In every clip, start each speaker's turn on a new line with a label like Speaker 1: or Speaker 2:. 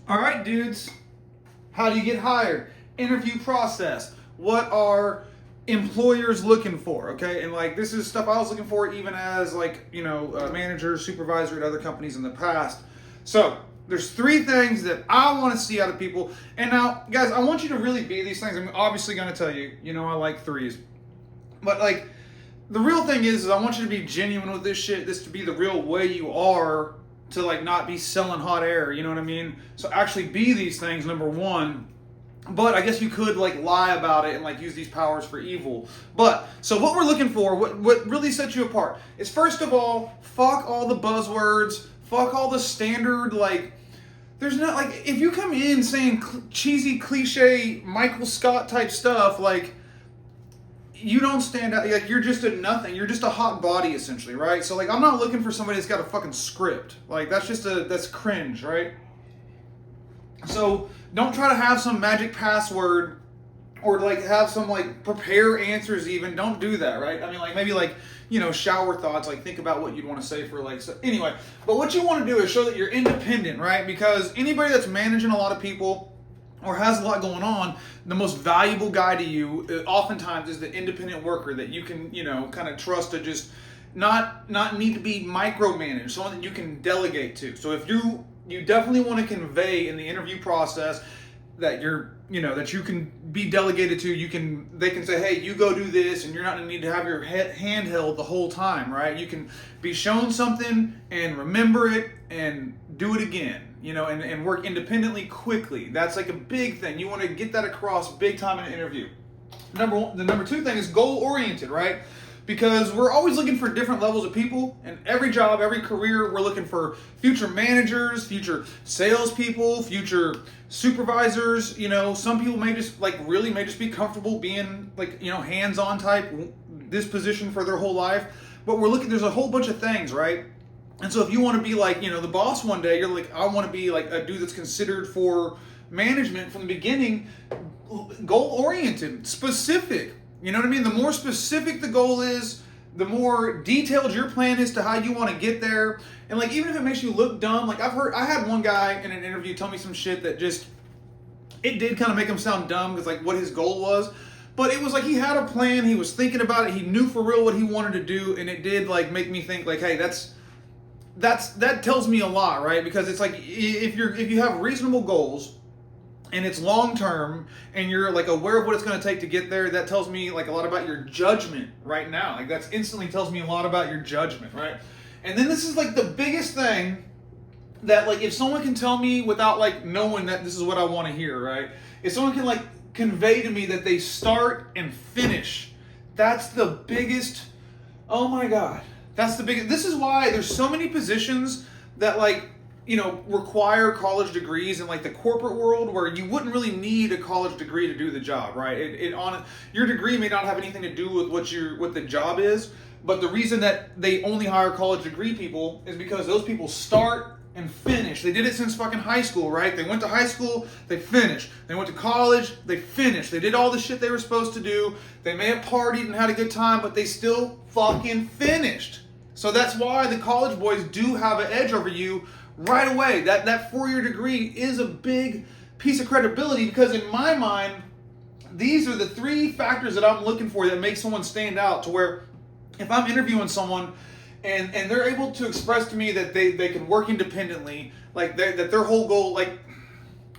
Speaker 1: All right, dudes. How do you get hired? Interview process. What are employers looking for? Okay, and like this is stuff I was looking for even as manager, supervisor at other companies in the past. So there's three things that I want to see out of people. And now, guys, I want you to really be these things. I'm obviously going to tell you, I like threes, but like the real thing is I want you to be genuine with this shit. This to be the real way you are, to like not be selling hot air, you know what I mean? So actually be these things, number one. But I guess you could like lie about it and like use these powers for evil. But so what we're looking for, what really sets you apart is, first of all, fuck all the buzzwords, fuck all the standard like. There's not like, if you come in saying cheesy cliche Michael Scott type stuff, like you don't stand out. Like you're just a nothing. You're just a hot body essentially, right? So like I'm not looking for somebody that's got a fucking script. Like that's cringe, right? So don't try to have some magic password or like have some like prepare answers even. Don't do that, right? I mean, like maybe like, shower thoughts, like think about what you'd want to say for like, so anyway. But what you want to do is show that you're independent, right? Because anybody that's managing a lot of people or has a lot going on, the most valuable guy to you oftentimes is the independent worker that you can, kind of trust to just not need to be micromanaged, someone that you can delegate to. So if you definitely want to convey in the interview process that that you can be delegated to. They can say, hey, you go do this, and you're not gonna need to have your hand held the whole time, right? You can be shown something and remember it and do it again, and work independently quickly. That's like a big thing. You want to get that across big time in an interview. The number two thing is goal oriented, right? Because we're always looking for different levels of people, and every job, every career, we're looking for future managers, future salespeople, future supervisors. Some people may just be comfortable being like, hands-on type, this position for their whole life. But there's a whole bunch of things, right? And so if you want to be like, the boss one day, you're like, I want to be like a dude that's considered for management from the beginning, goal-oriented, specific. You know what I mean? The more specific the goal is, the more detailed your plan is to how you want to get there. And like, even if it makes you look dumb, like I had one guy in an interview tell me some shit that it did kind of make him sound dumb because like what his goal was. But it was like he had a plan, he was thinking about it, he knew for real what he wanted to do, and it did like make me think like, hey, that tells me a lot, right? Because it's like if you have reasonable goals and it's long term and you're like aware of what it's going to take to get there, that tells me like a lot about your judgment right now. Like that's instantly tells me a lot about your judgment, right? And then this is like the biggest thing that like if someone can tell me without like knowing that this is what I want to hear, right? If someone can like convey to me that they start and finish, that's the biggest. Oh my God, that's the biggest. This is why there's so many positions that like require college degrees in like the corporate world, where you wouldn't really need a college degree to do the job, right? Your degree may not have anything to do with what the job is, but the reason that they only hire college degree people is because those people start and finish. They did it since fucking high school, right? They went to high school, they finished. They went to college, they finished. They did all the shit they were supposed to do. They may have partied and had a good time, but they still fucking finished. So that's why the college boys do have an edge over you right away. That 4-year degree is a big piece of credibility, because in my mind, these are the three factors that I'm looking for that make someone stand out, to where if I'm interviewing someone and they're able to express to me that they can work independently, like that their whole goal, like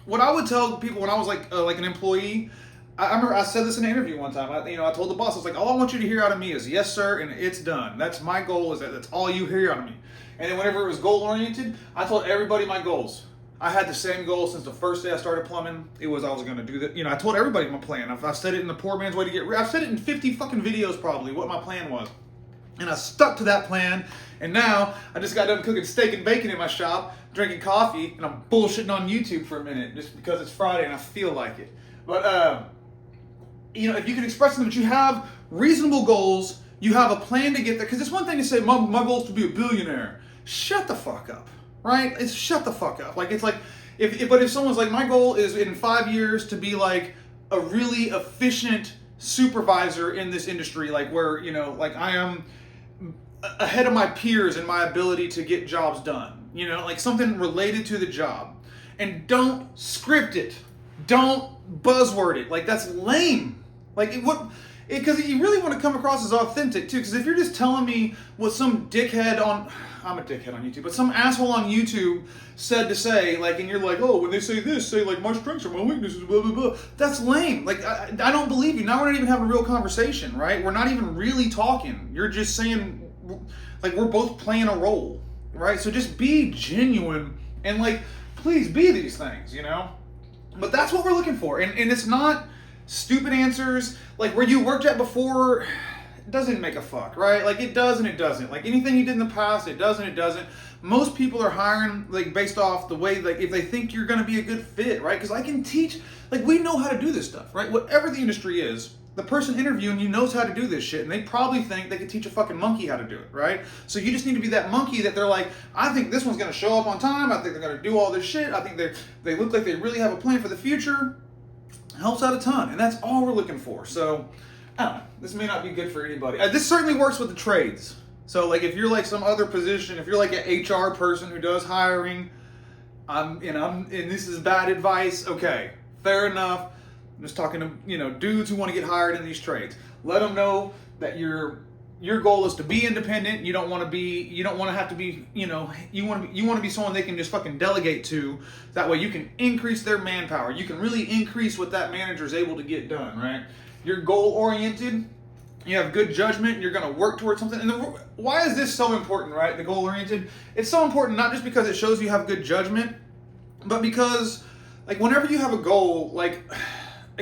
Speaker 1: what I would tell people when I was like an employee, I remember I said this in an interview one time. I told the boss, I was like, all I want you to hear out of me is yes, sir, and it's done. That's my goal, is that's all you hear out of me. And then whenever it was goal-oriented, I told everybody my goals. I had the same goal since the first day I started plumbing. It was I was going to do that. I told everybody my plan. I've said it in the Poor Man's Way to Get Rich. I've said it in 50 fucking videos probably, what my plan was. And I stuck to that plan. And now I just got done cooking steak and bacon in my shop, drinking coffee, and I'm bullshitting on YouTube for a minute just because it's Friday and I feel like it. But, if you can express them that you have reasonable goals, you have a plan to get there. Because it's one thing to say, my goal is to be a billionaire. Shut the fuck up, right? It's shut the fuck up. Like, it's like, if someone's like, my goal is in 5 years to be like a really efficient supervisor in this industry, like where, like I am ahead of my peers in my ability to get jobs done. you know, like something related to the job. And don't script it. Don't buzzword it. Like, that's lame. Like, because you really want to come across as authentic, too. Because if you're just telling me what some dickhead on, I'm a dickhead on YouTube, but some asshole on YouTube said to say, like, and you're like, oh, when they say this, say, like, my strengths are my weaknesses, blah, blah, blah. That's lame. Like, I don't believe you. Now we're not even having a real conversation, right? We're not even really talking. You're just saying, like, we're both playing a role, right? So just be genuine and, like, please be these things, you know? But that's what we're looking for. And it's not stupid answers like where you worked at before. It doesn't make a fuck, right? Like, it does and it doesn't. Like, anything you did in the past, it does and it doesn't. Most people are hiring, like, based off the way, like, if they think you're going to be a good fit, right? Because I can teach, like, we know how to do this stuff, right? Whatever the industry is, the person interviewing you knows how to do this shit, and they probably think they could teach a fucking monkey how to do it, right? So you just need to be that monkey that they're like, I think this one's going to show up on time. I think they're going to do all this shit. I think they look like they really have a plan for the future. Helps out a ton, and that's all we're looking for. So, I don't know. This may not be good for anybody. This certainly works with the trades. So, like, if you're like some other position, if you're like an HR person who does hiring, and this is bad advice, okay, fair enough. I'm just talking to, you know, dudes who want to get hired in these trades. Let them know that your goal is to be independent. You don't want to have to be, you know, you want to be someone they can just fucking delegate to. That way you can increase their manpower. You can really increase what that manager is able to get done, right? You're goal oriented. You have good judgment. You're going to work towards something. And why is this so important, right? The goal oriented. It's so important not just because it shows you have good judgment, but because, like, whenever you have a goal, like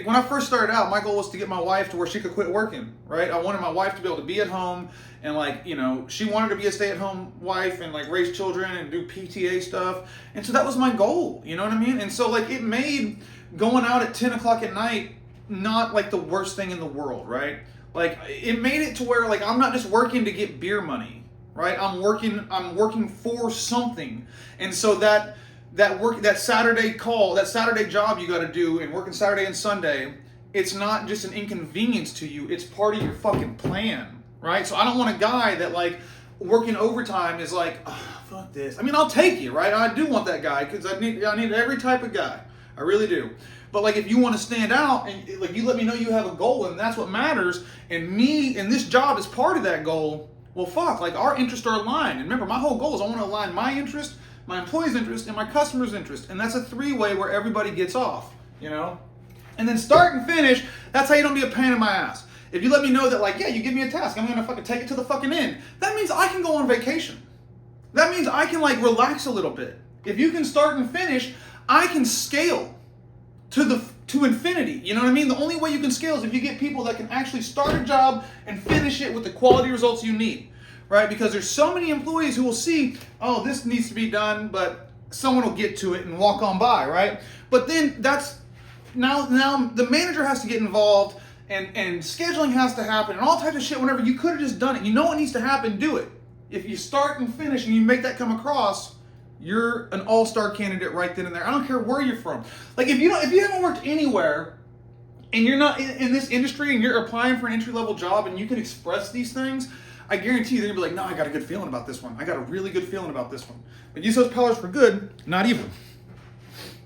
Speaker 1: when I first started out, my goal was to get my wife to where she could quit working, right? I wanted my wife to be able to be at home and, like, you know, she wanted to be a stay-at-home wife and, like, raise children and do PTA stuff. And so that was my goal, you know what I mean? And so, like, it made going out at 10 o'clock at night not, like, the worst thing in the world, right? Like, it made it to where, like, I'm not just working to get beer money, right? I'm working for something. And so that Saturday job you got to do and working Saturday and Sunday, it's not just an inconvenience to you, it's part of your fucking plan, right? So I don't want a guy that, like, working overtime is like, oh, fuck this. I mean, I'll take you, right? I do want that guy because I need every type of guy. I really do. But, like, if you want to stand out and, like, you let me know you have a goal and that's what matters, and this job is part of that goal, well, fuck, like, our interests are aligned. And remember, my whole goal is I want to align my interest, my employee's interest, and my customer's interest. And that's a three-way where everybody gets off, you know? And then start and finish, that's how you don't be a pain in my ass. If you let me know that, like, yeah, you give me a task, I'm going to fucking take it to the fucking end, that means I can go on vacation. That means I can, like, relax a little bit. If you can start and finish, I can scale to infinity. You know what I mean? The only way you can scale is if you get people that can actually start a job and finish it with the quality results you need. Right? Because there's so many employees who will see, oh, this needs to be done, but someone will get to it and walk on by, right? But then now the manager has to get involved and scheduling has to happen and all types of shit whenever you could have just done it. You know what needs to happen, do it. If you start and finish and you make that come across, you're an all-star candidate right then and there. I don't care where you're from. Like, if you haven't worked anywhere and you're not in this industry and you're applying for an entry-level job and you can express these things, I guarantee you they're going to be like, no, I got a good feeling about this one. I got a really good feeling about this one. But use those powers for good, not evil.